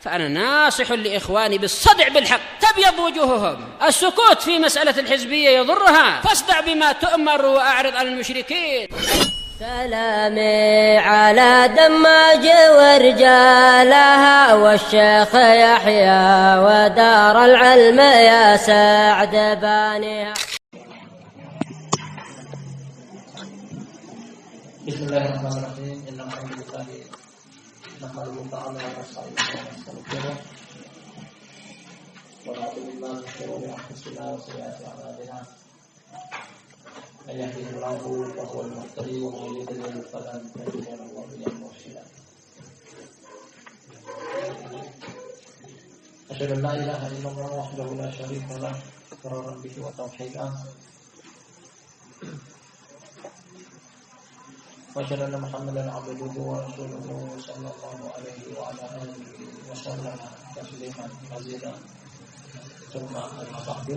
فأنا ناصح لإخواني بالصدع بالحق تبيض وجوههم. السكوت في مسألة الحزبية يضرها، فاصدع بما تؤمر وأعرض عن المشركين. سلامي على دماج ورجالها والشيخ يحيى ودار العلم يا سعد بانيها. بسم الله الرحمن الرحيم. إن الحمد لله نحمده تعالى ونستعينه ونستغفره ونعوذ بالله من شرور أنفسنا وسيئات أعمالنا. من يهده الله فهو المهتدي ومن يضلل فلن تجد له وليا مرشدا. أشهد أن لا إله إلا الله وحده لا شريك له إقرارا به وتوحيدا، وأشهد أن محمدا عبده ورسوله صلى الله عليه وعلى آله وسلم تسليما مزيدا. ثم أما بعد،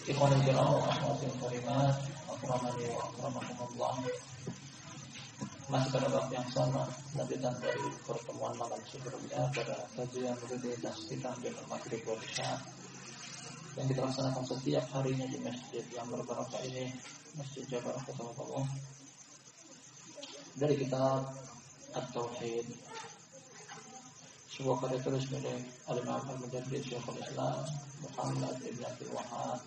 ikhwan fillah wa akhwat karimat, akramani wa akramakumullah. Masih pada bab yang sama, lanjutan dari pertemuan malam sebelumnya pada kajian rutinitas kita di maghrib wal isya yang kita laksanakan setiap harinya di masjid yang berbarakah ini, Masjid Jabar Rahmatullah, dari kitab At-Tauhid, sebuah karya tulis milik Al-Imam Al-Mujaddid Syekhul Islam Muhammad Ibn Abdul Wahhab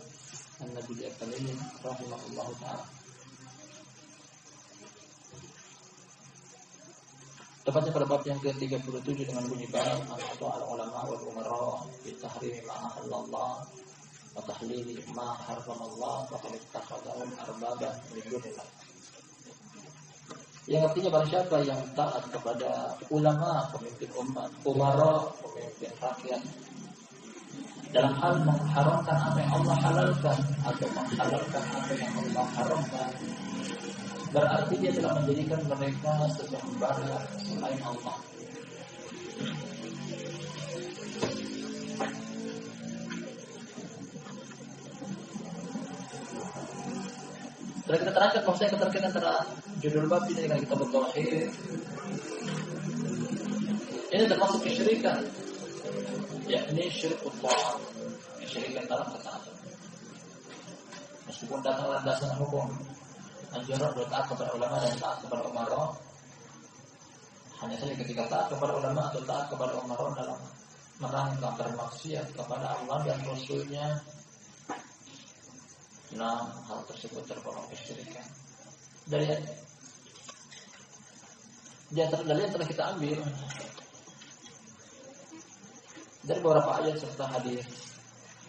An-Nabi Al-Kalim rahimahullah ta'ala. Tepatnya pada bab yang ke-37 dengan bunyi bab atau al-ulama wal umara bi tahrimi ma halallah wa tahlili ma haramallah wa qad ittakhadhahum arbaban min dunillah. Yang artinya barang siapa yang taat kepada ulama, pemimpin umat, umara, pemimpin rakyat, dalam hal mengharamkan apa yang Allah halalkan atau menghalalkan apa yang Allah haramkan, berarti dia telah menjadikan mereka sesembahan selain Allah. Setelah kita terangkat maksudnya keterkaitan antara judul bab ini dengan kitab Tauhid, ini termasuk kesyirikan, yakni syirkul Allah, kesyirikan dalam ketaatan. Meskipun datang landasan hukum anjuran taat kepada ulama dan taat kepada umara, hanya saja ketika taat kepada ulama atau taat kepada umara dalam merangka bermaksiat kepada Allah dan Rasulnya, nah hal tersebut tergolong kesyirikan. Dari antara dalil yang telah kita ambil dari beberapa ayat serta hadis,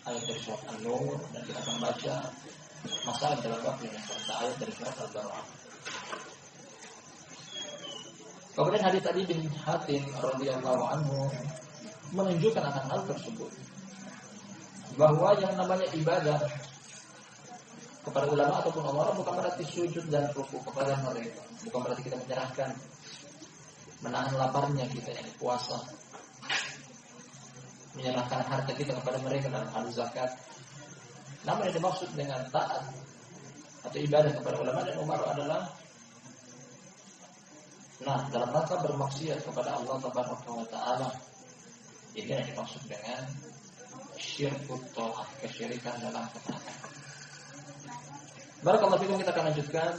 ayat dari surat An-Nur, dan kita akan baca masalah dalam bab ini serta ayat dari surat Al-Baqarah. Kemudian hadis Ali bin Hatim radhiyallahu anhu menunjukkan akan hal tersebut, bahwa yang namanya ibadah kepada ulama ataupun umara bukan berarti sujud dan ruku kepada mereka, bukan berarti kita menyerahkan, menahan laparnya kita yang puasa, menyerahkan harta kita kepada mereka dalam hal zakat. Namun yang dimaksud dengan taat atau ibadah kepada ulama dan umara adalah dalam rangka bermaksiat kepada Allah Tabaraka wa Ta'ala. Ini yang dimaksud dengan syirkut ta'ah, kesyirikan dalam ketaatan. Barakallahu fikum, kita akan lanjutkan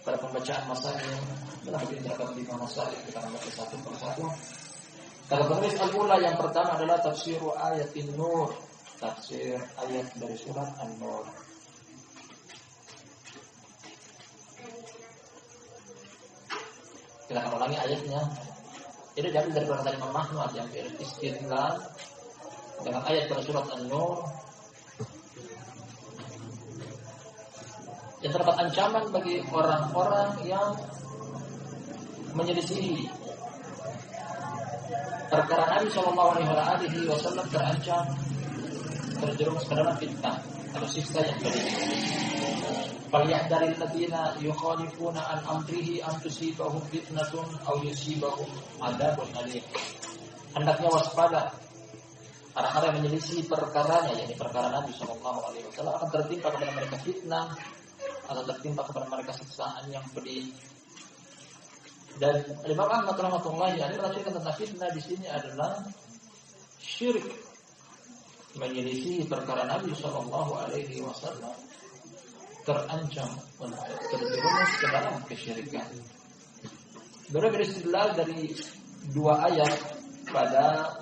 pada pembacaan masail. Dalam ini terdapat 5 masail, kita akan baca satu persatu. Kata penulis al-ula yang pertama adalah tafsir ayatin nur, tafsir ayat dari surat An-Nur. Kita akan ulangi ayatnya. Ini diambil dari perkataan Imam Ahmad yang beristidlal dengan ayat pada surat An-Nur yang terdapat ancaman bagi orang-orang yang menyelisihi perkara Nabi Shallallahu Alaihi Wasallam, terancam terjerumus ke dalam fitnah atau siksa yang pedih. Falyahdharil ladzina yukhalifuna an amrihi an tusibahum fitnatun aw yusibahum adzabun alim. Hendaknya waspada orang-orang yang menyelisih perkaranya, yakni perkara Nabi Shallallahu Alaihi Wasallam, akan tertimpa kepada mereka fitnah atau tertimpa kepada mereka siksaan yang pedih. Dan Imam Ahmad rahmatullahi alaihi menafsirkan tentang fitnah di sini adalah syirik, menyelisih perkara Nabi Shallallahu Alaihi Wasallam, terancam untuk terjerumus ke dalam kesyirikan. Beliau beristidlal dari dua ayat pada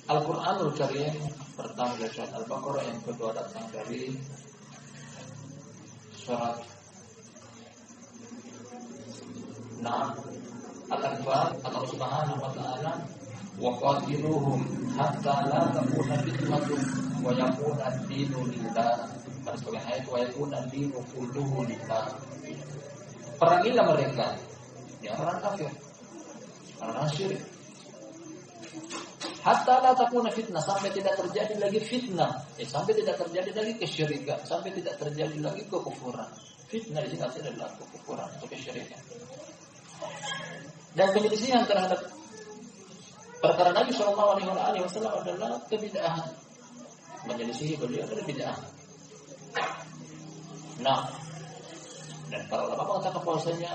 Al-Quranul Karim. Pertama dari surat Al-Baqarah, yang kedua datang dari surat Al-Anfal. Allah Subhanahu wa taala, wa qatiluhum hatta la takuna fitnatun wa yakuna ad-dinu lillah. Pada sebagian ayat, wa yakuna ad-dinu kulluhu lillah. Perangilah mereka, ya orang kafir, orang syirik, hatta la takuna fitnah, sampai tidak terjadi lagi fitnah, sampai tidak terjadi lagi kesyirikan, sampai tidak terjadi lagi kekufuran. Fitnah di sini adalah kekufuran atau kesyirikan. Dan penyelisihan terhadap perkara Nabi Shallallahu Alaihi Wasallam adalah kebid'ahan. Menyelisihi beliau adalah bid'ah. Nah, dan para ulama mengatakan bahwasanya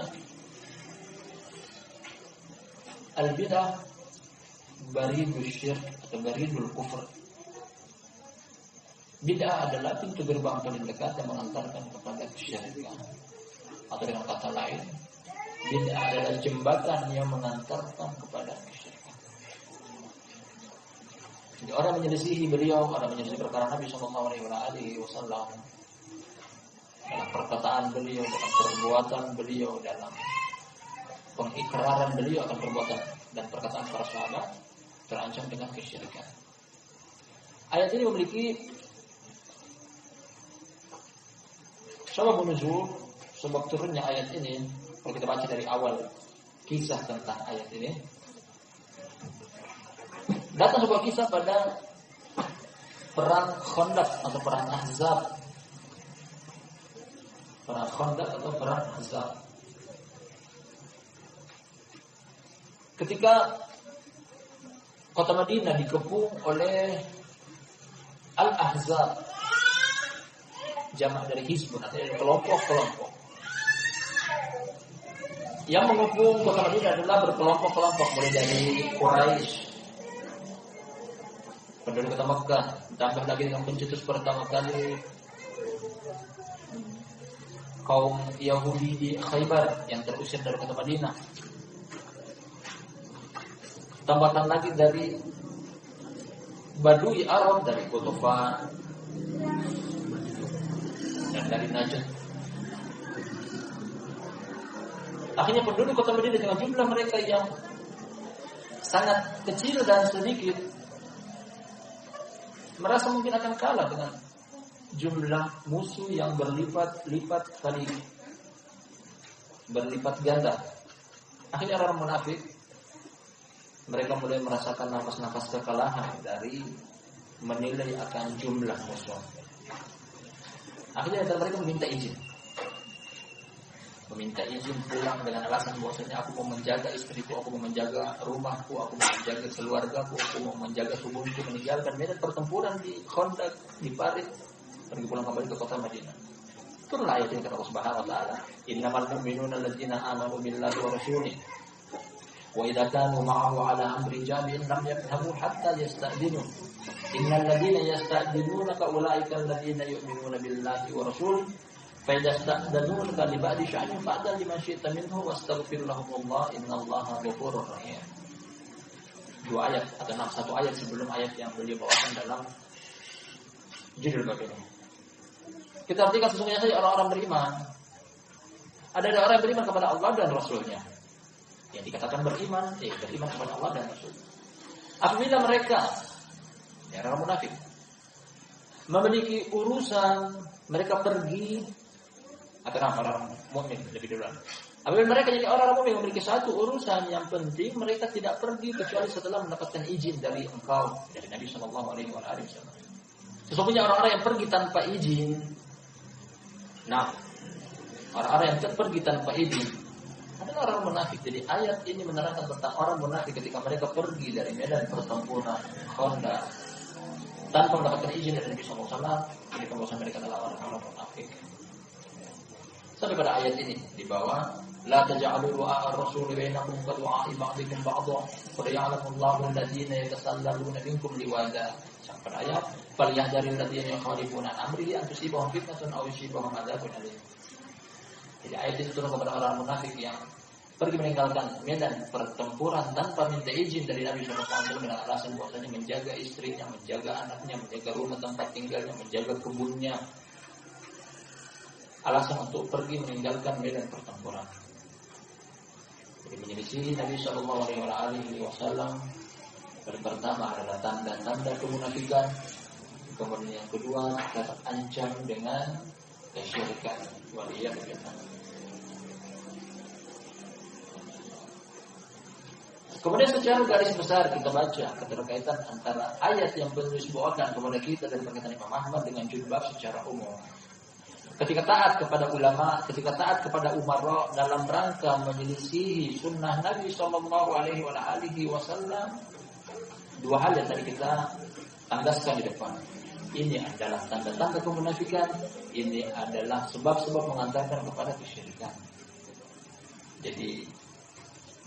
al-bid'ah baridul syirk atau baridul kufur. Bid'ah adalah pintu gerbang paling dekat yang mengantarkan kepada kesyirikan. Atau dengan kata lain, bid'ah adalah jembatan yang mengantarkan kepada kesyirikan. Jadi orang menyelisihi beliau, orang menyelisihi perkara Nabi Sallallahu Alaihi Wasallam, dalam perkataan beliau, dalam perbuatan beliau, dalam pengikraran beliau akan perbuatan dan perkataan para sahabat, terancam dengan kesyirikan. Ayat ini memiliki sebab nuzul, sebab turunnya ayat ini. Kalau kita baca dari awal kisah tentang ayat ini, datang sebuah kisah pada perang Khandaq atau perang Ahzab. Perang Khandaq atau perang Ahzab. Ketika kota Madinah dikepung oleh Al-Ahzab, jamak dari hizbun, atau dari kelompok-kelompok. Yang mengepung kota Madinah adalah berkelompok-kelompok, mulai dari Quraisy, penduduk kota Mekah, ditambah lagi dengan pencetus pertama kali kaum Yahudi di Khaybar yang terusir dari kota Madinah. Tambahkan lagi dari Badui Arab, dari Qutufan dan dari Najd. Akhirnya penduduk kota Madinah dengan jumlah mereka yang sangat kecil dan sedikit merasa mungkin akan kalah dengan jumlah musuh yang berlipat-lipat kali, berlipat ganda. Akhirnya orang munafik, mereka mulai merasakan nafas-nafas kekalahan dari menilai akan jumlah musuh. Akhirnya mereka meminta izin pulang dengan alasan bahwasanya aku mau menjaga istriku, aku mau menjaga rumahku, aku mau menjaga keluargaku, aku mau menjaga subuhku, meninggalkan medan pertempuran di Khandaq, di Parit, pergi pulang kembali ke kota Madinah. Turunlah ayat ini kata Allah Subhanahu wa taala, innamal mu'minuna alladzina amanu billahi wa rasulihi wa idza kanu ma'ahu 'ala amri jami'in lam yadhhabu hatta yasta'dinu. Innal ladzina yasta'dinunaka ulaika alladzina yu'minuna billahi wa rasulihi fa idza sta'danuka li ba'di sya'nin fa'dal liman syi'ta minhu wastaghfir lahumullah innallaha ghafurur rahim. Dua ayat atau satu ayat sebelum ayat yang beliau bawakan dalam judul bab ini. Kita artikan sesungguhnya saja orang-orang beriman. Ada orang yang beriman kepada Allah dan Rasulnya. Yang dikatakan beriman, beriman kepada Allah dan Rasul. Apabila mereka, orang munafik, memiliki urusan, mereka pergi, atau orang mukmin lebih dulu. Apabila mereka jadi orang mukmin memiliki satu urusan yang penting, mereka tidak pergi kecuali setelah mendapatkan izin dari engkau, dari Nabi Sallallahu Alaihi Wasallam. Sesungguhnya orang-orang yang pergi tanpa izin, orang-orang yang pergi tanpa izin adalah orang munafik. Jadi ayat ini menerangkan tentang orang munafik ketika mereka pergi dari medan pertempuran Khandaq tanpa mendapatkan izin dari Nabi Sallallahu Alaihi Wasallam. Jadi bahwa mereka adalah orang-orang munafik. Sampai pada ayat ini di bawah, la taj'alu du'a ar-rasul bainakum ka du'a ba'dikum ba'dha qad ya'lamu Allahu alladziina yatasalluna minkum liwada. Sampai pada ayat, falyahdharil ladziina yukhalifuna an amrihi an tusibahum fitnatun aw yusibahum adzabun alim. Jadi ayat itu turun kepada orang munafik yang pergi meninggalkan medan pertempuran tanpa minta izin dari Nabi SAW dengan alasan bahwasanya menjaga istrinya, menjaga anaknya, menjaga rumah tempat tinggalnya, menjaga kebunnya. Alasan untuk pergi meninggalkan medan pertempuran. Jadi menyelisih Nabi SAW. Yang pertama adalah tanda-tanda kemunafikan. Kemudian yang kedua terancam dengan kesyirikan. Waliyadzubillah. Kemudian secara garis besar kita baca keterkaitan antara ayat yang penulis bawakan kepada kita dari perkataan Imam Ahmad dengan jilbab secara umum. Ketika taat kepada ulama, ketika taat kepada umara dalam rangka menyelisihi sunnah Nabi Sallallahu Alaihi Wasallam, dua hal yang tadi kita tandaskan di depan. Ini adalah tanda-tanda kemunafikan. Ini adalah sebab-sebab mengantarkan kepada kesyirikan. Jadi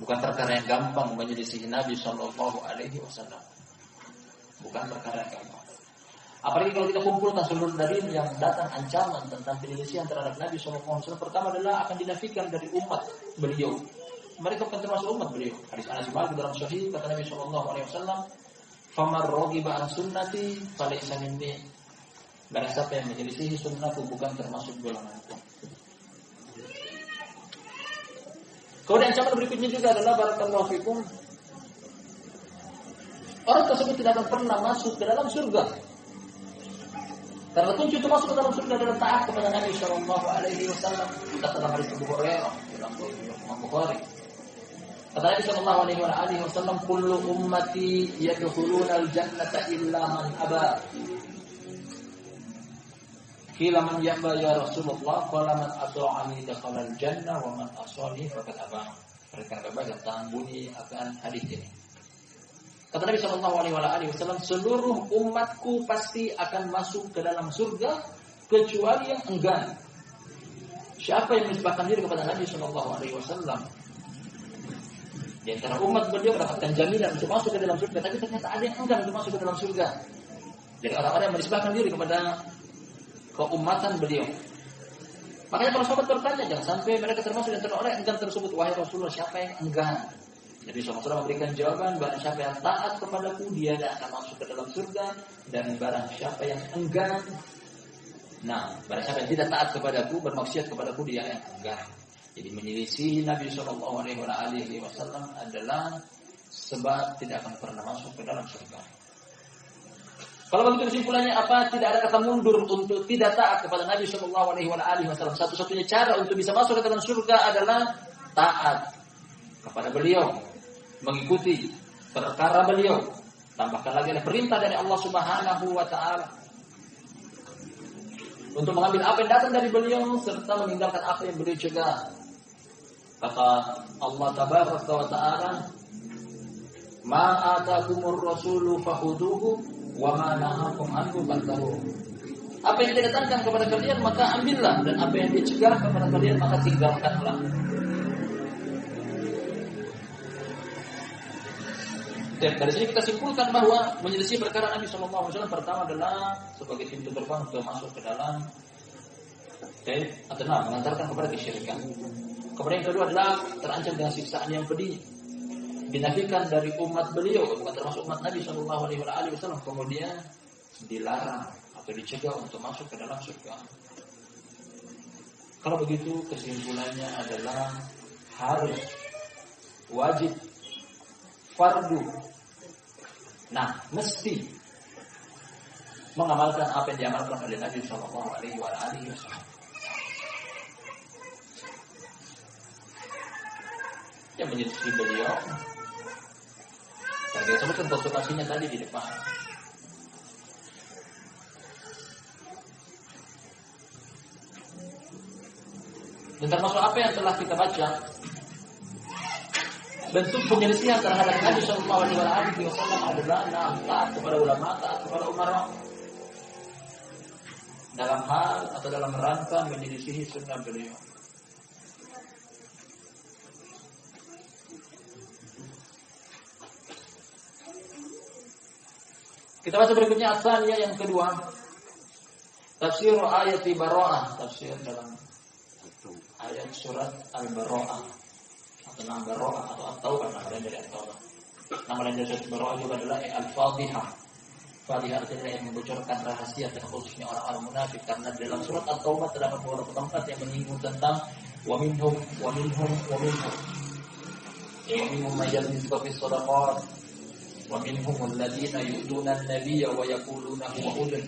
bukan perkara yang gampang menyelisihi Nabi Sallallahu Alaihi Wasallam. Bukan perkara yang gampang. Apalagi kalau kita kumpulkan seluruh dalil yang datang ancaman tentang penyelisihan terhadap Nabi SAW. Pertama adalah akan dinafikan dari umat beliau. Mereka bukan termasuk umat beliau. Hadis Anas bin Malik dalam Sahih kata Nabi SAW, "Famar raghiba an sunnati falaysa minni." Barang siapa yang menyelisihi sunnahku bukan termasuk golonganku. Kemudian ancaman berikutnya juga adalah barakallahu fikum. Orang tersebut tidak akan pernah masuk ke dalam surga. Karena kunci untuk masuk ke dalam surga adalah taat kepada Nabi Sallallahu Alaihi Wasallam. Kata dalam hadis Abu Hurairah dalam Imam Bukhari. Kata Nabi Sallallahu Alaihi Wasallam, "Kullu ummati yadkhuluna al-jannata illa man aba." Qila man yaba ya Rasulullah? Qala man ata'ani dakhala al-jannah wa man asani faqad aba. Mereka berbagai tentang bunyi akan hadis ini. Kata Nabi Sallallahu Alaihi Wasallam, seluruh umatku pasti akan masuk ke dalam surga kecuali yang enggan. Siapa yang menisbahkan diri kepada Nabi Sallallahu Alaihi Wasallam? Di antara umat beliau mendapatkan jaminan untuk masuk ke dalam surga, tapi ternyata ada yang enggan untuk masuk ke dalam surga. Jadi orang-orang yang menisbahkan diri kepada keumatan beliau. Makanya para sahabat bertanya, jangan sampai mereka termasuk di antara orang yang enggan tersebut. Wahai Rasulullah, siapa yang enggan? Jadi Rasulullah memberikan jawaban, barang siapa yang taat kepadaku dia akan masuk ke dalam surga, dan barang siapa yang enggan, barang siapa yang tidak taat kepadaku, bermaksiat kepadaku, dia yang enggan. Jadi menyelisih Nabi Sallallahu Alaihi Wasallam adalah sebab tidak akan pernah masuk ke dalam surga. Kalau begitu kesimpulannya apa? Tidak ada kata mundur untuk tidak taat kepada Nabi Sallallahu Alaihi Wasallam. Satu-satunya cara untuk bisa masuk ke dalam surga adalah taat kepada beliau, mengikuti perkara beliau. Tambahkan lagi ada perintah dari Allah Subhanahu wa taala untuk mengambil apa yang datang dari beliau serta meninggalkan apa yang beliau cegah. Kata Allah Tabaraka wa taala, "Ma atakumur rasulu fakhuduhu wa ma nahakum anhu fantahu." Apa yang didatangkan kepada kalian maka ambillah, dan apa yang dicegah kepada kalian maka tinggalkanlah. Dan dari sini kita simpulkan bahwa menyelisih perkara Nabi Sallallahu Alaihi Wasallam pertama adalah sebagai pintu gerbang untuk masuk ke dalam mengantarkan kepada kesyirikan. Kemudian yang kedua adalah terancam dengan siksaan yang pedih, dinafikan dari umat beliau, bukan termasuk umat Nabi Sallallahu Alaihi Wasallam. Kemudian dilarang atau dicegah untuk masuk ke dalam surga. Kalau begitu kesimpulannya adalah harus, wajib, fardu. Mesti mengamalkan apa yang diamalkan oleh Nabi Sallallahu Alaihi Wasallam. Yang menyelisih beliau, saya sebutkan konsultasinya tadi di depan. Dan termasuk apa yang telah kita baca, bentuk penyelisihan terhadap Nabi Sallallahu Alaihi Wasallam adalah taat kepada ulama, taat kepada umara dalam hal atau dalam rangka menyelisihi sunnah beliau. Kita baca berikutnya asalnya yang kedua. Tafsir ayat Bara'ah, tafsir dalam ayat surat Al-Bara'ah atau nama Bara'ah atau At-Taubah, nama lain dari At-Taubah. Nama lain dari surat Bara'ah juga adalah Al-Fadhihah. Fadhihah artinya yang membocorkan rahasia terkhususnya orang-orang munafik, karena dalam surat At-Taubah terdapat beberapa tempat yang menyinggung tentang wa minhum may yalmizuka fis shadaqat wa minhum alladziina yu'duna an-nabiyya wa yaquluna huwa udhun.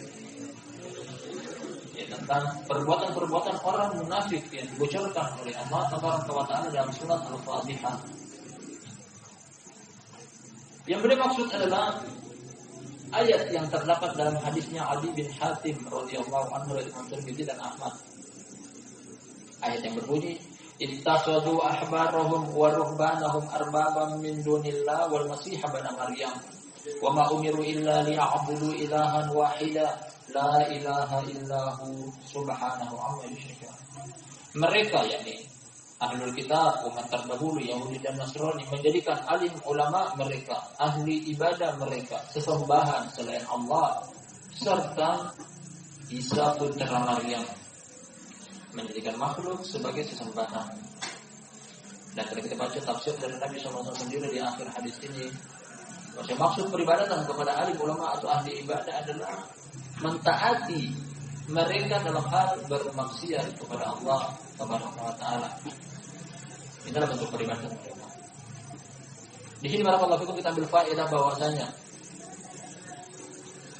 Tentang perbuatan-perbuatan orang munafik yang dibocorkan oleh Allah Tabaraka wa Ta'ala dalam surat Al-Fadhihah. Yang bermaksud adalah ayat yang terdapat dalam hadisnya Ali bin Hatim radhiyallahu anhu dari Imam Tirmidzi dan Ahmad. Ayat yang berbunyi, "Ittakhadhu ahbarahum wa ruhbanahum arbaban min dunillah wal masih ibn Maryam wa ma umiru illa liya'budu ilahan wahida la ilaha illahu subhanahu amma yusyrikun." Mereka, yakni Ahlul Kitab, umat terdahulu Yahudi dan Nasrani, menjadikan alim ulama mereka, ahli ibadah mereka, sesembahan selain Allah, serta Isa putra Maryam, menjadikan makhluk sebagai sesembahan. Dan kalau kita baca tafsir dari Nabi SAW sendiri di akhir hadis ini, maksud peribadatan kepada alim ulama atau ahli ibadah adalah mentaati mereka dalam hal bermaksiat kepada Allah Subhanahu wa Ta'ala. Ini adalah bentuk peribadatan mereka. Di sini barakallahu fikum kita ambil faedah bahwasanya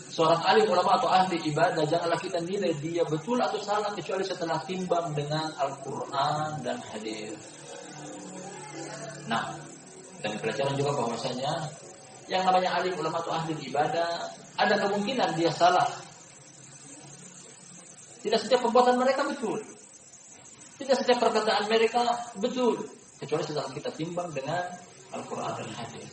seorang alim ulama atau ahli ibadah janganlah kita nilai dia betul atau salah kecuali setelah timbang dengan Al-Quran dan hadis. Nah, dan pelajaran juga bahwasanya yang namanya alim ulama atau ahli ibadah ada kemungkinan dia salah. Tidak setiap perbuatan mereka betul. Tidak setiap perkataan mereka betul, kecuali setelah kita timbang dengan Al-Quran dan hadis.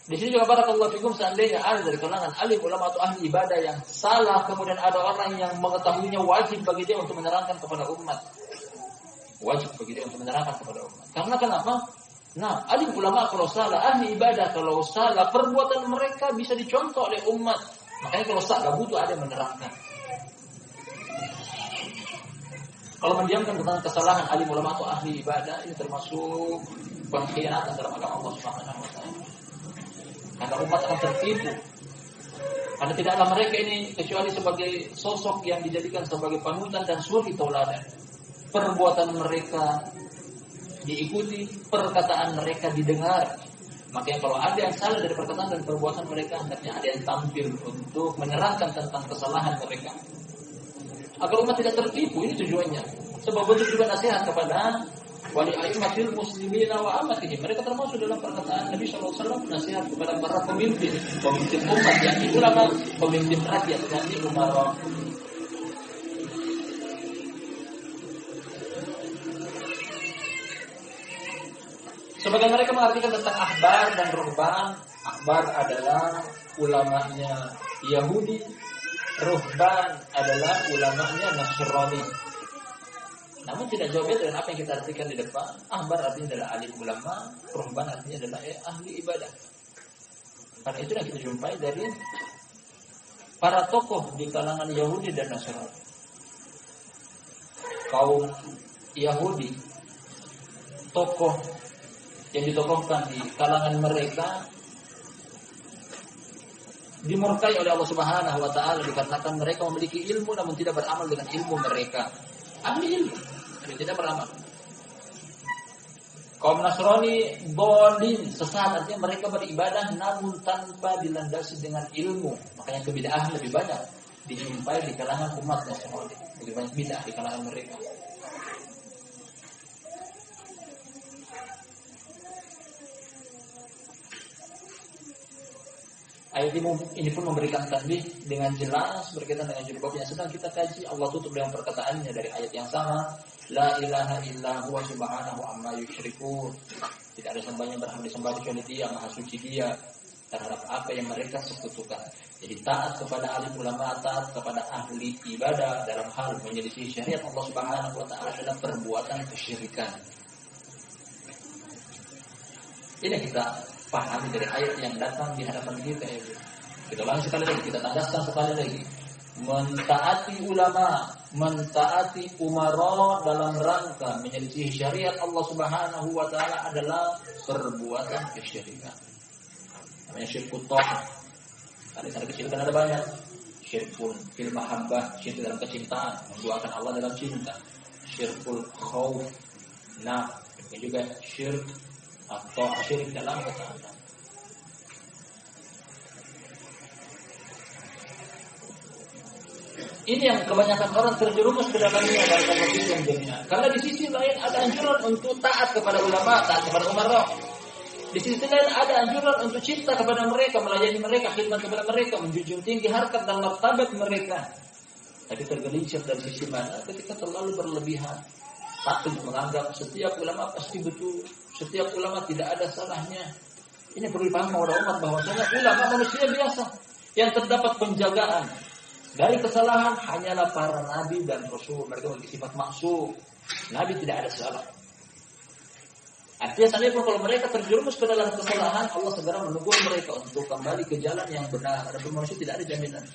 Di sini juga barakallahu fikum, seandainya ada dari kalangan alim ulama atau ahli ibadah yang salah, kemudian ada orang yang mengetahuinya, wajib bagi dia untuk menerangkan kepada umat. Wajib bagi dia untuk menerangkan kepada umat. Karena kenapa? Nah, alim ulama kalau salah, ahli ibadah kalau salah, perbuatan mereka bisa dicontoh oleh umat. Makanya kalau salah butuh ada yang menerangkan. Kalau mendiamkan tentang kesalahan alim ulama atau ahli ibadah, ini termasuk pengkhianatan dalam agama Allah Subhanahu wa Ta'ala. Karena umat akan tertipu. Karena tidaklah mereka ini kecuali sebagai sosok yang dijadikan sebagai panutan dan suri tauladan. Perbuatan mereka diikuti, perkataan mereka didengar. Makanya kalau ada yang salah dari perkataan dan perbuatan mereka, hendaknya ada yang tampil untuk menerangkan tentang kesalahan mereka. Agar umat tidak tertipu, ini tujuannya. Sebab bentuk juga nasihat kepada wali a'immatil muslimina wa amatihim. Mereka termasuk dalam perkataan Nabi SAW, nasihat kepada para pemimpin umat, yakni ulama, pemimpin rakyat, yakni umara. Sebagian mereka mengartikan tentang ahbar dan ruhban. Ahbar adalah ulamanya Yahudi, ruhban adalah ulamanya Nasrani. Namun tidak jauh beda dengan apa yang kita artikan di depan. Ahbar artinya adalah alim ulama, ruhban artinya adalah ahli ibadah. Karena itu yang kita jumpai dari para tokoh di kalangan Yahudi dan Nasrani. Kaum Yahudi, tokoh yang ditokohkan di kalangan mereka dimurkai oleh Allah Subhanahu wa Ta'ala dikarenakan mereka memiliki ilmu namun tidak beramal dengan ilmu mereka. Ahli ilmu tapi tidak beramal. Kaum Nasrani dolin, sesat, artinya mereka beribadah namun tanpa dilandasi dengan ilmu. Makanya kebid'ahan lebih banyak dijumpai di kalangan umat Nasrani. Lebih banyak bid'ah di kalangan mereka. Ayat ini pun memberikan tanbih dengan jelas berkaitan dengan jilbab yang sedang kita kaji. Allah tutup dengan perkataannya dari ayat yang sama, la ilaha illa huwa subhanahu amma yusyrikun. Tidak ada sembahan yang berhak disembah kecuali Dia, Maha Suci Dia terhadap apa yang mereka sekutukan. Jadi taat kepada alim ulama, taat kepada ahli ibadah dalam hal menyelisih syariat Allah Subhanahu wa Ta'ala adalah perbuatan kesyirikan. Ini kita pahami dari ayat yang datang di hadapan kita itu. Kita ulangi sekali lagi, kita tandaskan sekali lagi. Mentaati ulama, mentaati umara dalam rangka menyelisih syariat Allah Subhanahu wa taala adalah perbuatan kesyirikan. Namanya syirkut ta'ah. Tadi kesyirikan ada banyak. Syirkul fil mahabbah, syirik dalam kecintaan, menduakan Allah dalam cinta. Syirkul khauf. Nah, ini juga syirik atau syirik dalam ketaatan. Ini yang kebanyakan orang terjerumus ke dalamnya dalam kehidupan dunia. Karena di sisi lain ada anjuran untuk taat kepada ulama, taat kepada umara. Di sisi lain ada anjuran untuk cinta kepada mereka, melayani mereka, khidmat kepada mereka, menjunjung tinggi harkat dan martabat mereka. Tapi tergelincir dari sisi mana? Ketika terlalu berlebihan. Takut menganggap setiap ulama pasti betul, setiap ulama tidak ada salahnya. Ini perlu dipahami oleh umat bahwasanya ulama manusia biasa yang terdapat penjagaan dari kesalahan hanyalah para nabi dan rasul. Mereka memiliki sifat maksum. Nabi tidak ada salah. Artinya seandainya kalau mereka terjerumus ke dalam kesalahan, Allah segera menegur mereka untuk kembali ke jalan yang benar. Adapun manusia tidak ada jaminan.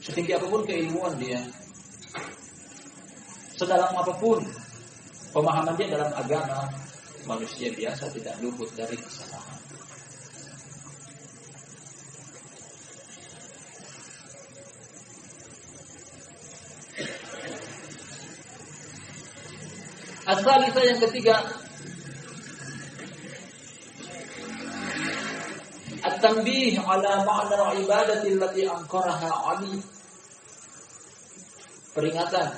Setinggi apapun keilmuan dia, sedalam apapun pemahaman dia dalam agama, manusia biasa tidak luput dari kesalahan. As-salisa yang ketiga, at-tanbih ala ma'na ibadati allati anqaraha Ali. Peringatan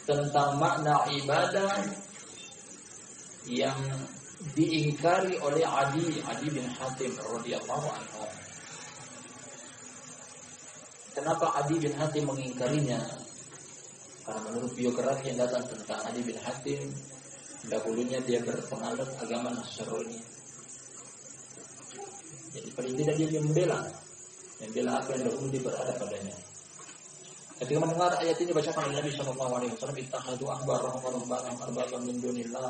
tentang makna ibadah yang diingkari oleh Adi bin Hatim radhiyallahu anhu. Kenapa Adi bin Hatim mengingkarinya? Karena menurut biografi yang datang tentang Adi bin Hatim, dahulunya dia berpenganut agama Nasrani. Jadi paling tidak dia membela apa yang dahulu dia berada padanya. Ketika mendengar ayat ini bacakan oleh Nabi sallallahu alaihi wasallam, ittakhadhu ahbarahum wa rubbanahum arbaban min dunillah.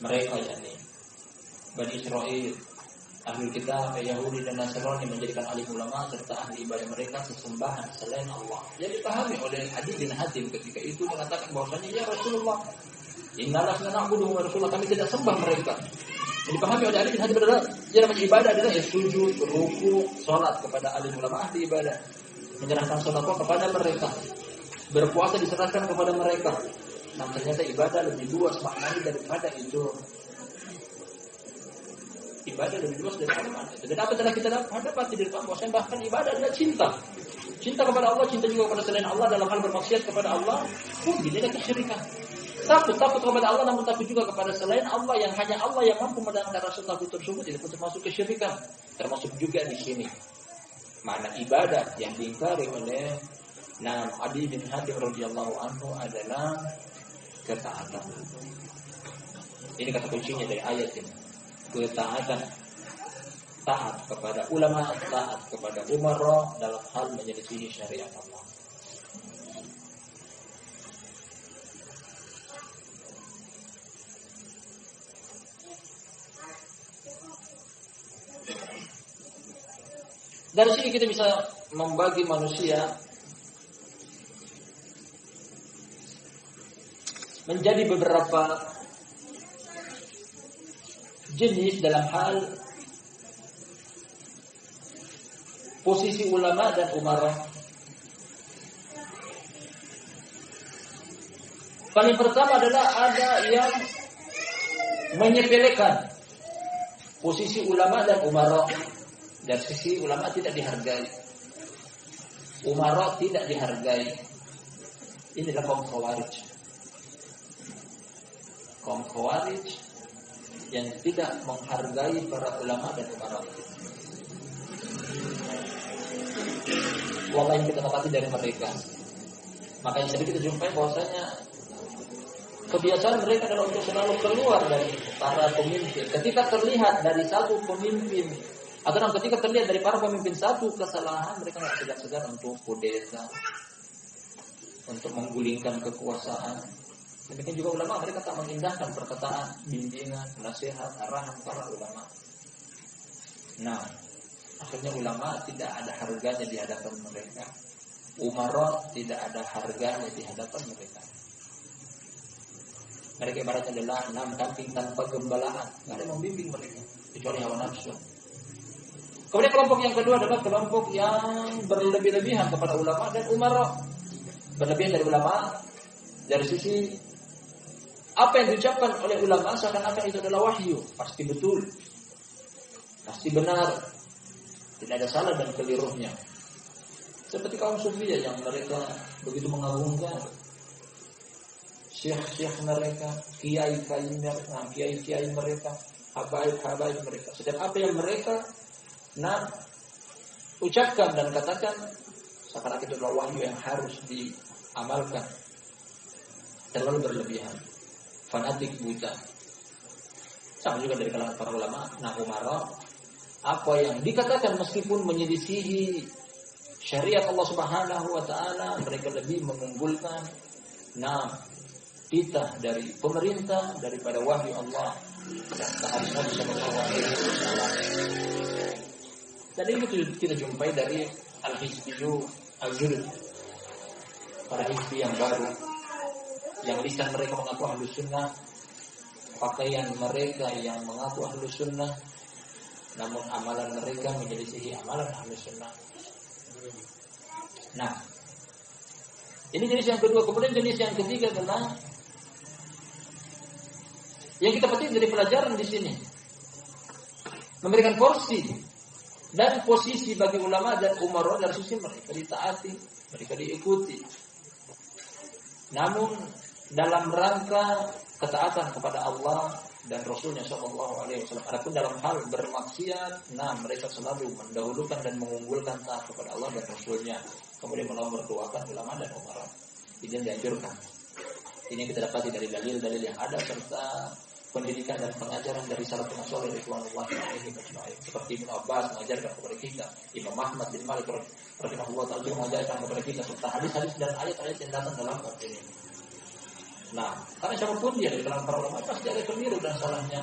Mereka yakni Bani Israil, ahli kitab, Yahudi dan Nasrani menjadikan alim ulama serta ahli ibadah mereka sesembahan selain Allah. Jadi dipahami oleh Adi bin Hatim ketika itu mengatakan bahwasanya ya Rasulullah, innallaha na'budu wa rasulullah, kami tidak sembah mereka. Jadi dipahami oleh Adi bin Hatim adalah yang namanya ibadah adalah ya sujud, ruku, salat kepada alim ulama ahli ibadah. Menyerahkan sedekah kepada mereka, berpuasa diserahkan kepada mereka. Nah ternyata ibadah lebih luas maknanya daripada itu. Ibadah lebih luas daripada makna itu. Dan apa telah kita dapat di depan bahwasanya bahkan ibadah adalah cinta. Cinta kepada Allah, cinta juga kepada selain Allah dalam hal bermaksiat kepada Allah. Ini adalah kesyirikan. Takut kepada Allah namun takut juga kepada selain Allah yang hanya Allah yang mampu mendatangkan rasa takut tersebut. Itu termasuk kesyirikan. Termasuk juga di sini makna ibadah yang diingkari oleh Adi bin Hatim radhiyallahu anhu adalah ketaatan. Ini kata kuncinya dari ayat ini. Ketaatan, taat kepada ulama, taat kepada umara dalam hal menyelisihi syariat Allah. Dari sini kita bisa membagi manusia menjadi beberapa jenis dalam hal posisi ulama dan umara. Paling pertama adalah ada yang menyepelekan posisi ulama dan umara. Dari sisi ulama tidak dihargai, umara tidak dihargai. Inilah kaum Khawarij. Kaum Khawarij yang tidak menghargai para ulama dan umara. Wallahi kita dapati dari mereka. Makanya sedikit kita jumpai bahwasanya kebiasaan mereka adalah untuk selalu keluar dari para pemimpin. Ketika terlihat dari satu pemimpin atau ketika terlihat dari para pemimpin satu kesalahan, mereka tidak segan untuk kudeta, untuk menggulingkan kekuasaan. Demikian juga ulama, mereka tak mengindahkan perkataan, bimbingan, nasihat, arahan para ulama. Nah, akhirnya ulama tidak ada harganya di hadapan mereka. Umara tidak ada harganya di hadapan mereka. Mereka ibaratnya adalah 6 kambing tanpa gembalaan, tidak ada yang membimbing mereka kecuali hawa nafsu. Kemudian kelompok yang kedua adalah kelompok yang berlebih-lebihan kepada ulama dan umara. Berlebihan dari ulama dari sisi apa yang diucapkan oleh ulama seakan-akan itu adalah wahyu, pasti betul, pasti benar, tidak ada salah dan kelirunya. Seperti kaum Sufiyah yang mereka begitu mengagungkan syekh-syekh mereka, kiai-kiai mereka, habaib-habaib mereka. Setiap apa yang mereka ucapkan dan katakan seakan-akan itu adalah wahyu yang harus diamalkan. Terlalu berlebihan, fanatik buta. Sama juga dari kalangan para ulama, umara, apa yang dikatakan meskipun menyelisihi syariat Allah Subhanahu wa taala, mereka lebih mengunggulkan titah dari pemerintah daripada wahyu Allah dan hadis Nabi sallallahu alaihi wasallam. Dan ini kita jumpai dari al-hizbiyyu al-judud, para hizbi yang baru, yang lisan mereka mengaku ahlus sunnah, pakaian mereka yang mengaku ahlus sunnah, namun amalan mereka menyelisihi amalan ahlus sunnah. Nah, ini jenis yang kedua. Kemudian jenis yang ketiga adalah yang kita petik dari pelajaran di sini, memberikan porsi dan posisi bagi ulama dan umara dari sisi mereka ditaati, mereka diikuti. Namun dalam rangka ketaatan kepada Allah dan Rasulnya Shallallahu Alaihi Wasallam. Adapun dalam hal bermaksiat, mereka selalu mendahulukan dan mengunggulkan taat kepada Allah dan Rasulnya, kemudian menomorduakan ulama dan umara. Ini yang dianjurkan. Ini yang kita dapati dari dalil-dalil yang ada serta pendidikan dan pengajaran dari salafus saleh ridwanullah alaihi majma'in. Seperti Ibnu Abbas mengajarkan kepada kita, Imam Ahmad bin Malik rahimahullah ta'ala mengajarkan kepada kita serta hadis-hadis dan ayat-ayat yang datang dalam bab ini. Karena siapapun dia dari kalangan para ulama pasti ada keliru dan salahnya.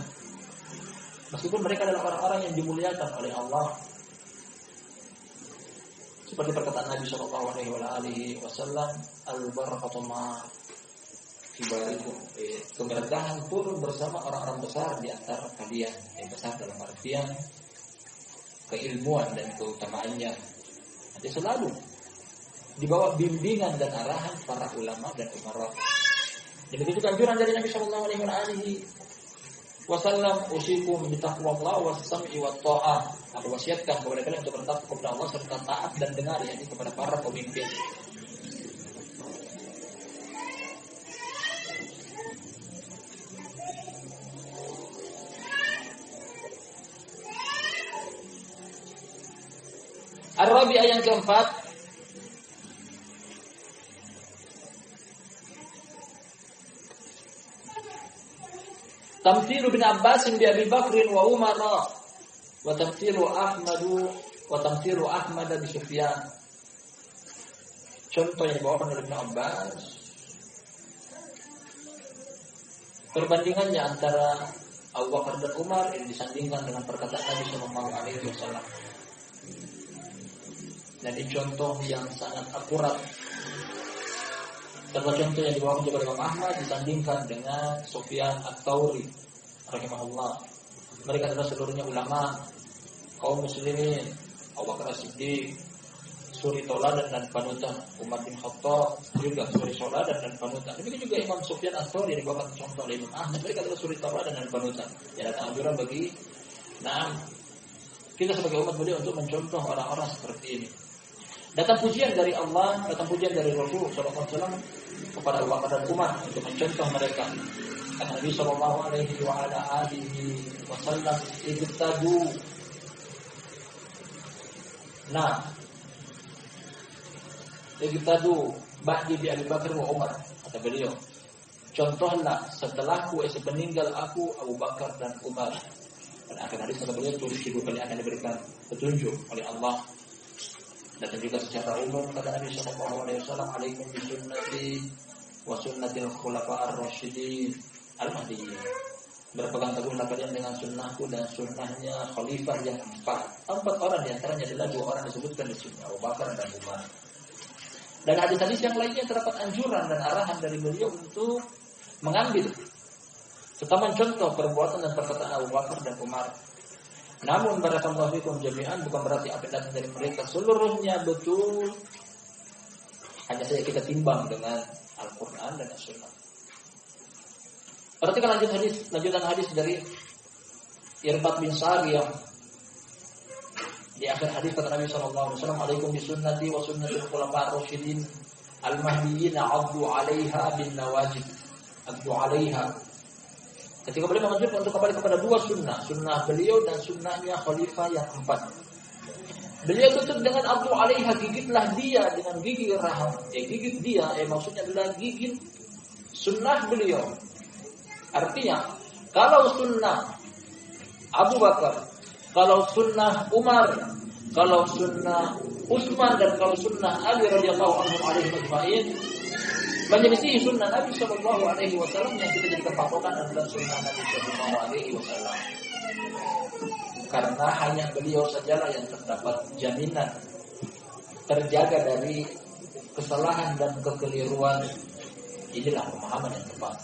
Meskipun mereka adalah orang-orang yang dimuliakan oleh Allah. Seperti perkataan Nabi sallallahu alaihi wasallam, al-barakatu ma fi barikum. Keberkahan turun bersama orang-orang besar di antara kalian. Yang besar dalam artian keilmuan dan keutamaannya. Nanti selalu di bawah bimbingan dan arahan para ulama dan umara. Demikian juga anjuran dari Nabi sallallahu alaihi wasallam, usikum bi taqwallah was sam'i wat tha'ah. Aku wasiatkan kepada kalian untuk bertakwa kepada Allah serta taat dan dengar, yakni kepada para pemimpin. Ar-Rabi'ah yang keempat, tamthilu bin Abbas bi Abi Bakr wa Umar wa tamthilu Ahmad bi Sufyan. Contoh yang dibawakan oleh Ibnu Abbas, perbandingannya antara Abu Bakar dan Umar yang disandingkan dengan perkataan Nabi sallallahu alaihi wasallam. Dan ini contoh yang sangat akurat. Contoh yang dibawakan oleh Imam Ahmad disandingkan dengan Sufyan Ats-Tsauri rahimahullah. Mereka adalah seluruhnya ulama kaum muslimin. Abu Bakar As-Siddiq suri tauladan dan panutan, Umar bin Khattab juga suri tauladan dan panutan. Demikian juga Imam Sufyan Ats-Tsauri yang dibawakan contoh oleh Imam Ahmad. Mereka adalah suri tauladan dan panutan. Yang datang anjuran bagi kita sebagai umat beliau untuk mencontoh orang-orang seperti ini. Datang pujian dari Allah, datang pujian dari Rasul sallallahu alaihi wasallam kepada Abu Bakar dan Umar untuk mencontoh mereka. Kata Nabi sallallahu alaihi wasallam, "Iqtadu." Iqtadu ba'di bi Abi Bakar wa Umar. Kata beliau, contohlah setelahku, sepeninggal aku Abu Bakar dan Umar. Dan akhir hadis kata beliau, tulis ibu kalian akan diberikan petunjuk oleh Allah. Dan juga secara umum kata Nabi sallallahu alaihi wasallam, "Alaikum bi sunnati wa sunnatil khulafa'ir rasyidin al-mahdiyyin. Berpegang teguhlah kalian dengan sunnahku dan sunnahnya khalifah yang 4 orang diantaranya adalah 2 orang disebutkan di sini, Abu Bakar dan Umar. Dan hadis-hadis yang lainnya terdapat anjuran dan arahan dari beliau untuk mengambil serta mencontoh perbuatan dan perkataan Abu Bakar dan Umar. Namun barakallahu fikum jami'an bukan berarti apa yang datang dari mereka seluruhnya betul. Hanya saja kita timbang dengan Al-Quran dan As-Sunnah. Perhatikan lanjutan hadis dari Irbad bin Sariyah. Di akhir hadis kata Nabi SAW, "Alaikum bisunnati wa sunnatil khulafa'ir rasyidin al-mahdiyyin 'addu 'alaiha bin nawajib." 'Addu 'alaiha. Ketika beliau menganjurkan untuk kembali kepada 2 sunnah beliau dan sunnahnya khalifah yang 4. Beliau tutup dengan 'addu 'alaiha, gigitlah dia dengan gigi rahang. Gigit dia, maksudnya adalah gigit sunnah beliau. Artinya, kalau sunnah Abu Bakar, kalau sunnah Umar, kalau sunnah Utsman dan kalau sunnah Ali radhiyallahu anhu ajma'in menyelisih sunnah Nabi sallallahu alaihi wasallam, yang kita jadikan patokan adalah sunnah Nabi sallallahu alaihi wasallam. Karena hanya beliau sajalah yang terdapat jaminan terjaga dari kesalahan dan kekeliruan. Inilah pemahaman yang tepat.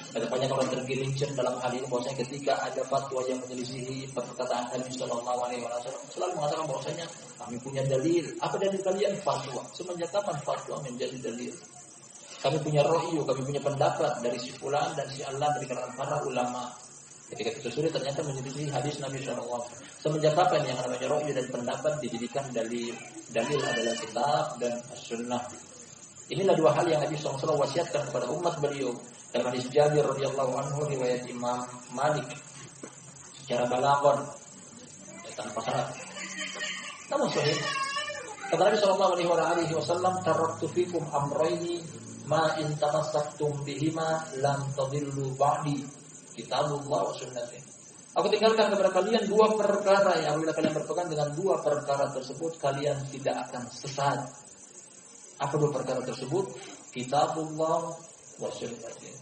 Ada banyak orang tergelincir dalam hal ini bahwasanya ketika ada fatwa yang menyelisihi perkataan Nabi sallallahu alaihi wasallam, selalu mengatakan bahwasanya kami punya dalil. Apa dalil kalian? Fatwa. Semenjak kapan fatwa menjadi dalil? Kami punya ra'yu, kami punya pendapat dari si fulan dan si Allah dari kalangan para ulama. Ketika kita sulit ternyata menyelisihi hadis Nabi sallallahu alaihi wasallam. Semenjak kapan yang namanya ra'yu dan pendapat dijadikan dalil? Dalil adalah kitab dan as-sunnah. Inilah 2 hal yang Nabi SAW wasiatkan kepada umat beliau. Dalam hadis Jabir radhiyallahu anhu riwayat Imam Malik secara balaghon tanpa syarat. Namun sahih. Kata Nabi sallallahu alaihi wasallam, "Taraktu fikum amrayni ma in tamassaktum bihima lam tadillu ba'di, kitabullah wa sunnati." Aku tinggalkan kepada kalian 2 perkara yang apabila kalian berpegang dengan 2 perkara tersebut kalian tidak akan sesat. Apa 2 perkara tersebut? Kitabullah wa sunnati.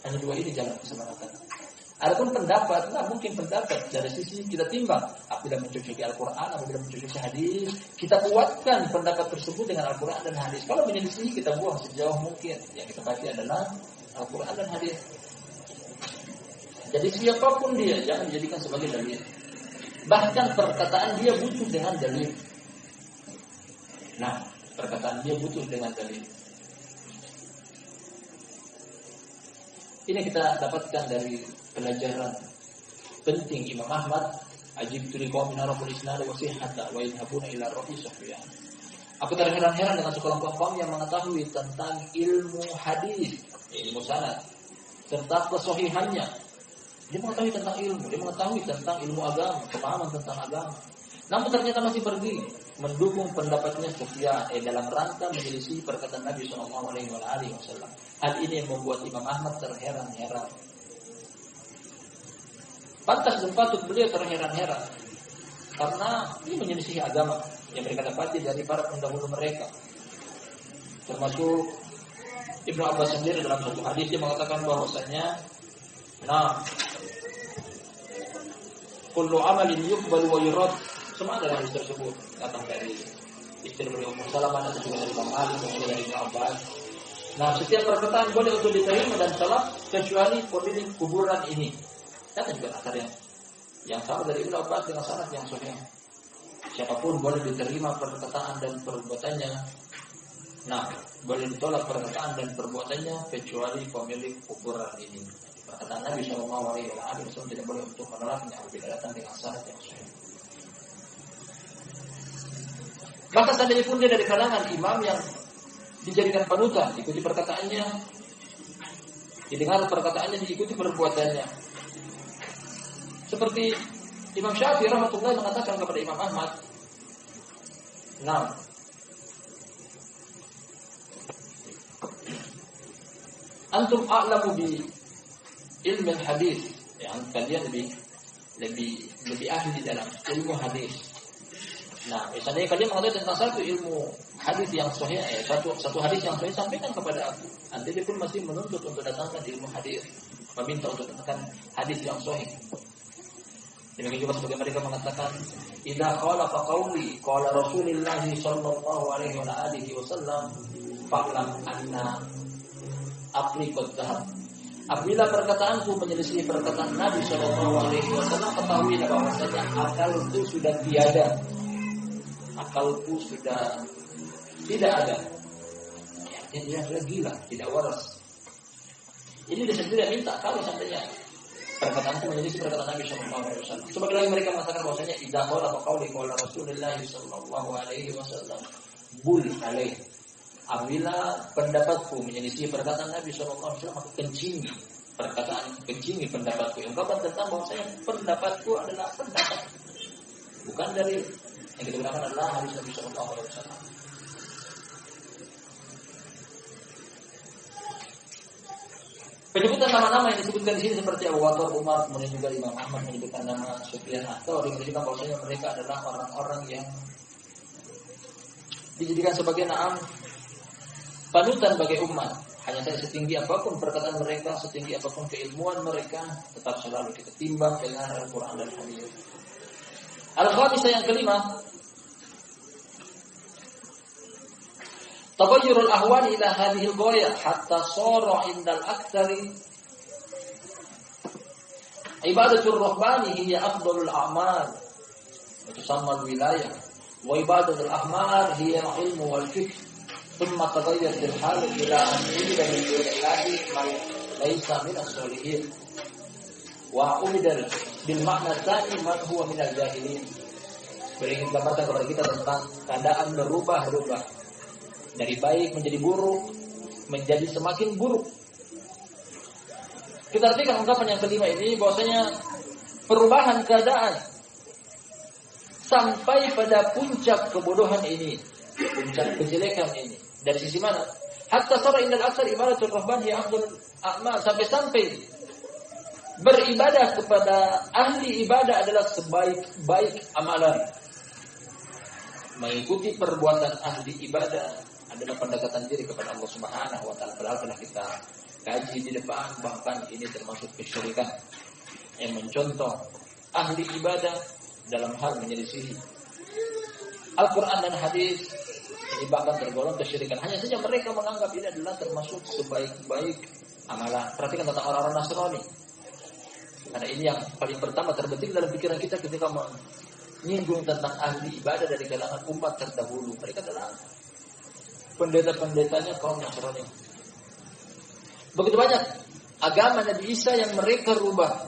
Hanya 2 ini jalan keselamatan. Adapun pendapat, mungkin pendapat dari sisi kita timbang. Apabila mencocoki Al-Quran, apabila mencocoki hadis, kita kuatkan pendapat tersebut dengan Al-Quran dan hadis. Kalau menyelisih, kita buang sejauh mungkin. Yang kita pakai adalah Al-Quran dan hadis. Jadi siapapun dia, jangan dijadikan sebagai dalil. Bahkan perkataan dia butuh dengan dalil. Nah, perkataan dia butuh dengan dalil. Ini kita dapatkan dari pelajaran penting Imam Ahmad, ajibtu liqaumin araful isnad wa sihhata wa yadhhabuna ila rafi sufyan. Aku terheran-heran dengan sekelompok kaum yang mengetahui tentang ilmu hadis, ilmu sanad, serta kesahihannya. Dia mengetahui tentang ilmu, dia mengetahui tentang ilmu agama, pemahaman tentang agama. Namun ternyata masih pergi mendukung pendapatnya Sufyan dalam rangka menyelisih perkataan Nabi sallallahu alaihi wasallam. Hal ini yang membuat Imam Ahmad terheran-heran. Pantas dan patut beliau terheran-heran karena ini menyelisih agama yang mereka dapati dari para pendahulu mereka. Termasuk Ibnu Abbas sendiri dalam satu hadis dia mengatakan bahwasanya, kullu amalin yuqbalu wa yurad. Semua adalah hadis tersebut datang dari istri beliau Ummu Salamah dan juga dari Imam Ali dan juga dari Ibnu Abbas. Nah, setiap perkataan boleh untuk diterima dan salah kecuali pemilik kuburan ini. Kata juga asar yang sama dari Ibnu Abbas dengan sanad yang sahih. Siapapun boleh diterima perkataan dan perbuatannya. Nah, boleh ditolak perkataan dan perbuatannya kecuali pemilik kuburan ini. Perkataan Nabi sallallahu alaihi wasallam tidak boleh untuk menolaknya apabila datang dengan sanad yang sahih. Maka seandainya pun dia dari kalangan imam yang dijadikan panutan, ikuti perkataannya, didengar perkataannya, diikuti perbuatannya. Seperti Imam Syafi'i rahmatullah mengatakan kepada Imam Ahmad, antum a'lamu bi ilmu hadis, yang kalian lebih ahli di dalam ilmu hadis. Nah, misalnya kalian mengetahui tentang satu ilmu hadis yang sahih, satu hadis yang sahih, sampaikan kepada aku. Nanti dia pun masih menuntut untuk datangkan ilmu hadis, meminta untuk datangkan hadis yang sahih. Demikian juga sebagai mereka mengatakan, "Idza qala faqauli qala Rasulullah sallallahu alaihi wasallam fa'lam anna apriqat dhahab." Apabila perkataanku menyelisih perkataan Nabi sallallahu alaihi wasallam, ketahuilah bahwasanya akalku sudah tiada. Akalku sudah tidak ada. Ya, dia sudah gila, tidak waras. Ini dia sendiri minta kalau seandainya perkataanku menyelisih perkataan Nabi sallallahu alaihi wasallam. Sebagai lagi mereka mengatakan bahwasanya idza qala qauli qala Rasulullah sallallahu alaihi wasallam bul alaih. Apabila pendapatku menyelisih perkataan Nabi sallallahu alaihi wasallam, maka kencingi pendapatku. Ungkapan tentang bahwasanya pendapatku adalah pendapat, bukan dari yang kita gunakan adalah hadis Nabi sallallahu alaihi wasallam. Penyebutan nama-nama yang disebutkan di sini seperti Abu Bakar, Umar, kemudian juga Imam Ahmad menyebutkan nama Sufyan Ats-Tsauri, menunjukkan bahwasanya mereka adalah orang-orang yang dijadikan sebagai panutan bagi umat. Hanya saja setinggi apapun perkataan mereka, setinggi apapun keilmuan mereka, tetap selalu kita timbang dengan Al-Quran dan Hadis. Al-Khamisah yang kelima, taghayyurul ahwal ila hadhihi al-ghayah hatta sara 'inda al-aktsari ibadatul rahmani hiya afdalul a'mal wa tusamma al-wilayah wa ibadatul ahmar hiya al-ilmu wal fiqh. ثم تغير الحال إلى أن يوجد من دون الله من ليس من الصالحين وعبد بالمعنى الثاني من هو من الجاهلين. Beri gambaran kepada kita tentang keadaan berubah-ubah dari baik menjadi buruk, menjadi semakin buruk. Kita artikan ungkapan yang kelima ini bahwasanya perubahan keadaan sampai pada puncak kebodohan ini, puncak kejelekan ini. Dari sisi mana? Hatta sara indal aksar ibadatul rahman hi afdal a'mal, sampai beribadah kepada ahli ibadah adalah sebaik-baik amalan. Mengikuti perbuatan ahli ibadah adalah pendekatan diri kepada Allah Subhanahu wa taala. Padahal telah kita kaji di depan, bahkan ini termasuk kesyirikan yang mencontoh ahli ibadah dalam hal menyelisihi Al-Quran dan hadis. Ini bahkan tergolong kesyirikan. Hanya saja mereka menganggap ini adalah termasuk sebaik-baik amalan. Perhatikan tentang orang-orang Nasrani. Karena ini yang paling pertama terbetik dalam pikiran kita ketika menyinggung tentang ahli ibadah dari kalangan umat terdahulu. Mereka adalah pendeta-pendetanya kaum Nasrani. Begitu banyak agama Nabi Isa yang mereka rubah.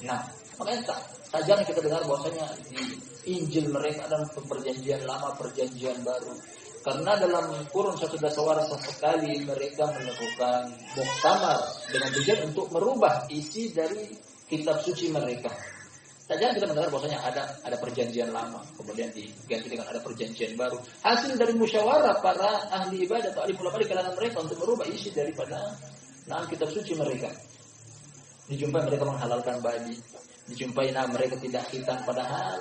Nah, makanya tak jarang kita dengar bahwasanya di Injil mereka adalah perjanjian lama, perjanjian baru. Karena dalam kurun satu dasawarsa sekali mereka melakukan muktamar dengan tujuan untuk merubah isi dari kitab suci mereka. Tak jarang kita mendengar bahwasanya ada perjanjian lama, kemudian diganti dengan ada perjanjian baru. Hasil dari musyawarah para ahli ibadah atau ahli ulama di kalangan mereka untuk merubah isi daripada kitab suci mereka. Dijumpai mereka menghalalkan babi, dijumpai mereka tidak hitam, padahal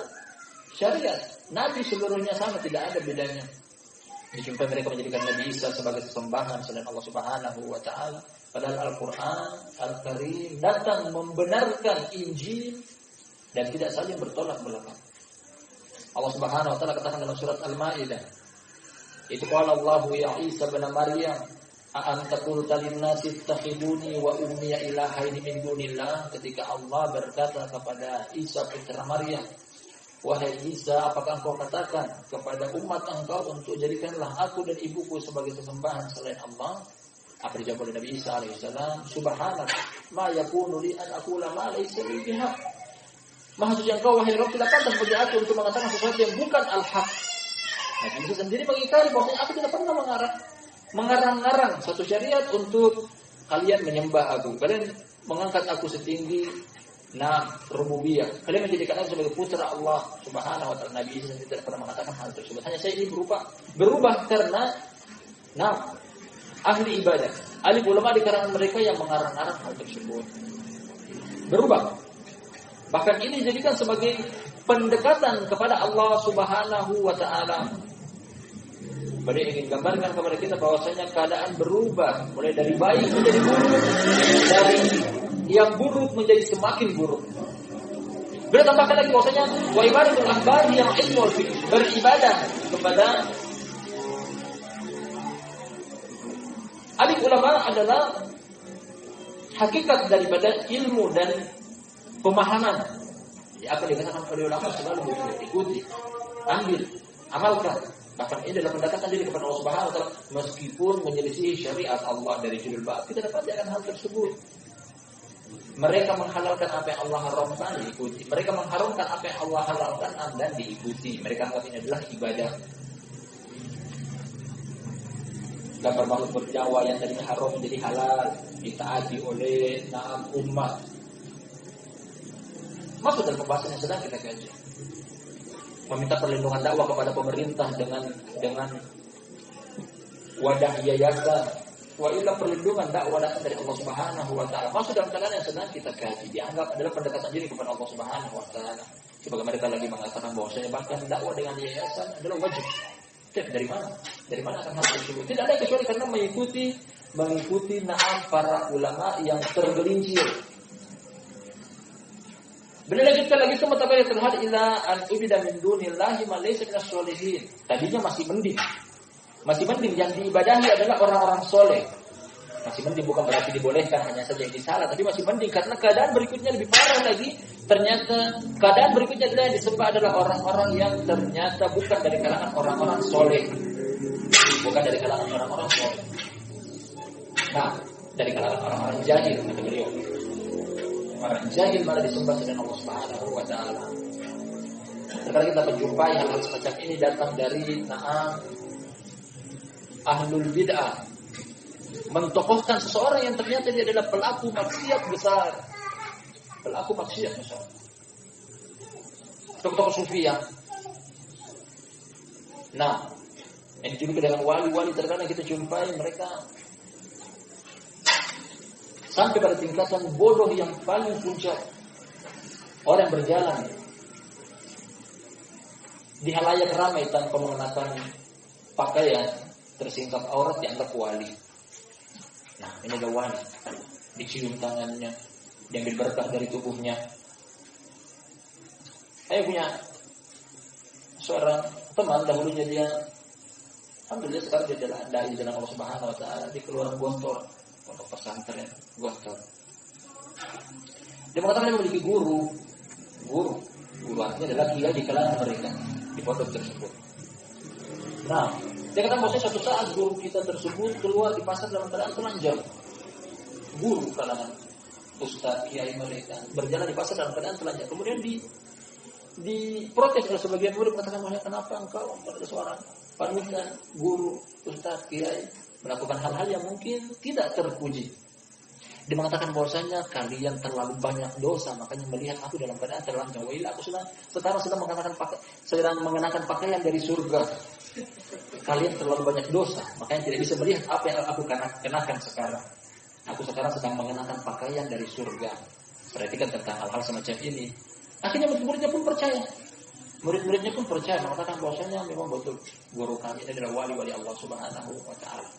syariat Nabi seluruhnya sama, tidak ada bedanya. Dijumpai mereka menjadikan Nabi Isa sebagai sesembahan selain Allah Subhanahu wa taala. Padahal Al-Quran Al-Karim datang membenarkan Injil dan tidak saling bertolak belakang. Allah Subhanahu wa taala katakan dalam surat Al-Maidah, itu qala Allahu ya Isa bin Maryam a anta qulta lin-nasi ittakhiduni wa ummi ilahaini min dunillah. Ketika Allah berkata kepada Isa putra Maryam, wahai Isa, apakah engkau katakan kepada umat engkau untuk jadikanlah aku dan ibuku sebagai sesembahan selain Allah? Apa dijawab oleh Nabi Isa alaihissalam? Subhanaka ma yakunu li an aqula ma laysa li bihaq. Maha suci engkau wahai Rabb, tidak pantas bagi aku untuk mengatakan sesuatu yang bukan al-haq. Nabi Isa sendiri mengingkari bahwa aku tidak pernah mengarang-arang satu syariat untuk kalian menyembah aku. Kalian mengangkat aku setinggi rububiyah. Kalian menjadikan aku sebagai putra Allah Subhanahu wa taala. Nabi Isa tidak pernah mengatakan hal tersebut. Hanya saya ini berubah karena ahli ibadah, ahli ulama di kalangan mereka yang mengarang-arang hal tersebut. Berubah. Bahkan ini dijadikan sebagai pendekatan kepada Allah Subhanahu wa taala. Beliau ingin gambarkan kepada kita bahwasanya keadaan berubah mulai dari baik menjadi buruk, dari yang buruk menjadi semakin buruk. Beliau tambahkan lagi bahwasanya wa ibadatul ahbari yang ilmu beribadah kepada alim ulama adalah hakikat daripada ilmu dan pemahaman. Ya, apa dikatakan oleh ulama selalu ikuti, ambil, amalkan. Bahkan ini adalah pendekatan diri kepada Allah Subhanahu wa taala meskipun menyelisih syariat Allah dari judul bab. Kita dapat akan hal tersebut. Mereka menghalalkan apa yang Allah haramkan, diikuti. Mereka mengharamkan apa yang Allah halalkan dan diikuti. Mereka anggap ini adalah ibadah. Gambar makhluk bernyawa yang tadinya haram menjadi halal, ditaati oleh umat. Masuk dalam pembahasan yang sedang kita kaji. Meminta perlindungan dakwah kepada pemerintah dengan wadah yayasan. Wa illa perlindungan dakwah datang dari Allah Subhanahu wa taala. Masuk dalam keadaan yang sedang kita kaji, dianggap adalah pendekatan diri kepada Allah Subhanahu wa taala. Sebagaimana mereka lagi mengatakan bahwasanya bahkan dakwah dengan yayasan adalah wajib. Dari mana? Dari mana akan hal tersebut? Tidak ada kecuali karena mengikuti para ulama yang tergelincir. Beliau lanjutkan lagi semata-mata terhad ila an ubida min dunillahi ma laysa minas sholihin. Tadinya masih mending. Masih mending yang diibadahi adalah orang-orang soleh. Masih mending bukan berarti dibolehkan hanya saja yang disalah, tapi masih mending karena keadaan berikutnya lebih parah lagi. Ternyata keadaan berikutnya adalah yang disembah adalah orang-orang yang ternyata bukan dari kalangan orang-orang soleh. Bukan dari kalangan orang-orang soleh. Nah, dari kalangan orang-orang jahil kata beliau. Orang jahil malah disembah dengan Allah Subhanahu wa taala. Sekarang kita menjumpai hal semacam ini datang dari ahlul bid'ah, mentokohkan seseorang yang ternyata dia adalah pelaku maksiat besar. Pelaku maksiat besar. Tokoh-tokoh sufiah. Nah, ini juga dengan wali-wali terkadang kita jumpai mereka sampai pada tingkatan bodoh yang paling puncak. Orang berjalan di halayak ramai tanpa mengenakan pakaian tersingkap aurat dianggap wali. Nah, ini adalah wali. Dicium tangannya, diambil berkah dari tubuhnya. Saya punya seorang teman dahulunya dia, alhamdulillah sekarang dia adalah dai dalam Allah Subhanahu wa taala di Kelurahan Gontor, pondok pesantren Gontor. Dia mengatakan dia memiliki guru artinya adalah kiai di kalangan mereka di pondok tersebut. Nah, dia kata bahwa suatu saat guru kita tersebut keluar di pasar dalam keadaan telanjang. Guru kalangan ustaz kiai mereka berjalan di pasar dalam keadaan telanjang. Kemudian diprotes oleh sebagian murid mengatakan bahwa kenapa engkau pada seorang panutan guru ustaz kiai melakukan hal-hal yang mungkin tidak terpuji. Dia mengatakan bahwasanya kalian terlalu banyak dosa, makanya melihat aku dalam keadaan telanjang. Wa illa aku sekarang sedang mengenakan pakaian dari surga. Kalian terlalu banyak dosa, makanya tidak bisa melihat apa yang aku kenakan sekarang. Aku sekarang sedang mengenakan pakaian dari surga. Perhatikan tentang hal-hal semacam ini. Akhirnya murid-muridnya pun percaya. Murid-muridnya pun percaya mengatakan bahwasanya memang betul guru kami ini adalah wali-wali Allah Subhanahu wa taala.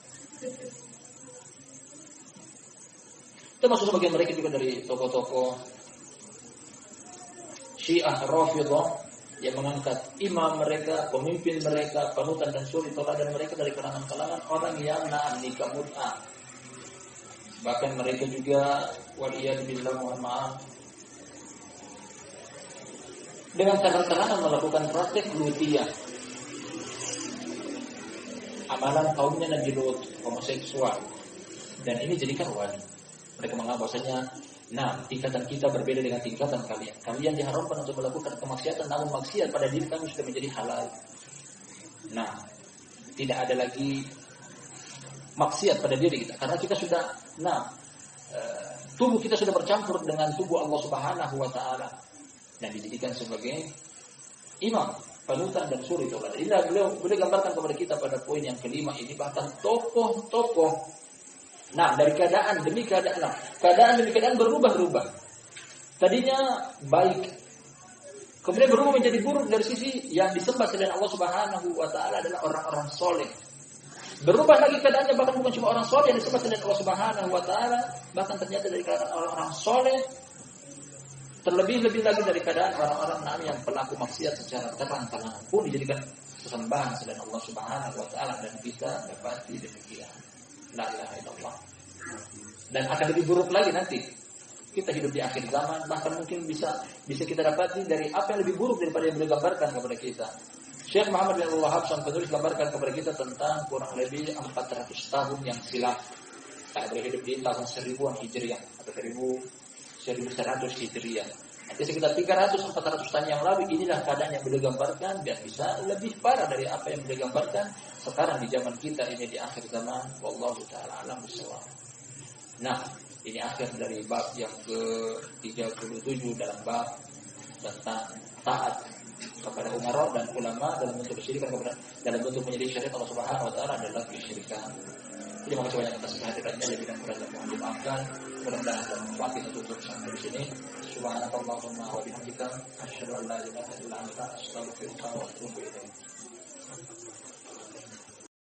Termasuk sebagian mereka juga dari tokoh-tokoh Syiah Rafidhah yang mengangkat imam mereka, pemimpin mereka, panutan dan suri teladan mereka dari kalangan orang yang nikah mut'ah. Bahkan mereka juga waliyadzubillah mohon maaf dengan terang-terangan melakukan praktek lutiyah, amalan kaumnya Nabi Lut, homoseksual, dan ini jadikan wali. Mereka menganggap bahwasanya, tingkatan kita berbeda dengan tingkatan kalian. Kalian diharamkan untuk melakukan kemaksiatan, namun maksiat pada diri kami sudah menjadi halal. Tidak ada lagi maksiat pada diri kita, karena kita sudah, tubuh kita sudah bercampur dengan tubuh Allah Subhanahu wa taala dan dijadikan sebagai imam, panutan dan suri teladan. Ini beliau gambarkan kepada kita pada poin yang kelima ini, bahkan tokoh-tokoh dari keadaan demi keadaan berubah-ubah. tadinya baik, kemudian berubah menjadi buruk dari sisi yang disembah selain Allah Subhanahu wa taala adalah orang-orang soleh. Berubah lagi keadaannya, bahkan bukan cuma orang soleh yang disembah selain Allah Subhanahu wa taala, bahkan ternyata dari kalangan orang-orang soleh, terlebih-lebih lagi dari keadaan orang-orang yang pelaku maksiat secara terang-terangan pun dijadikan sesembahan selain Allah Subhanahu wa taala, dan kita dapati demikian. La ilaha illallah. Dan akan lebih buruk lagi nanti. Kita hidup di akhir zaman, bahkan mungkin bisa kita dapati dari apa yang lebih buruk daripada yang beliau gambarkan kepada kita. Syekh Muhammad bin Abdul Wahhab sang penulis gambarkan kepada kita tentang kurang lebih 400 tahun yang silam. Saya berhidup di tahun 1000-an Hijriah atau 1100 Hijriah. Nanti sekitar 300-400 tahun yang lalu, inilah keadaan yang beliau gambarkan, dan bisa lebih parah dari apa yang beliau gambarkan sekarang di zaman kita ini di akhir zaman. Wallahu ta'ala alam bissawab. Nah, ini akhir dari bab yang ke-37 dalam bab tentang taat kepada umara dan ulama dalam bentuk kesyirikan, dalam bentuk menjadi syariat Allah Subhanahu wa taala adalah kesyirikan. Terima kasih banyak atas kehadirannya, lebih dan kurang mohon dimaafkan. Mudah-mudahan bermanfaat. Kita tutup sampai di sini. Subhanakallahumma wa bihamdika asyhadu an la ilaha illa anta astaghfiruka wa atubu ilaik.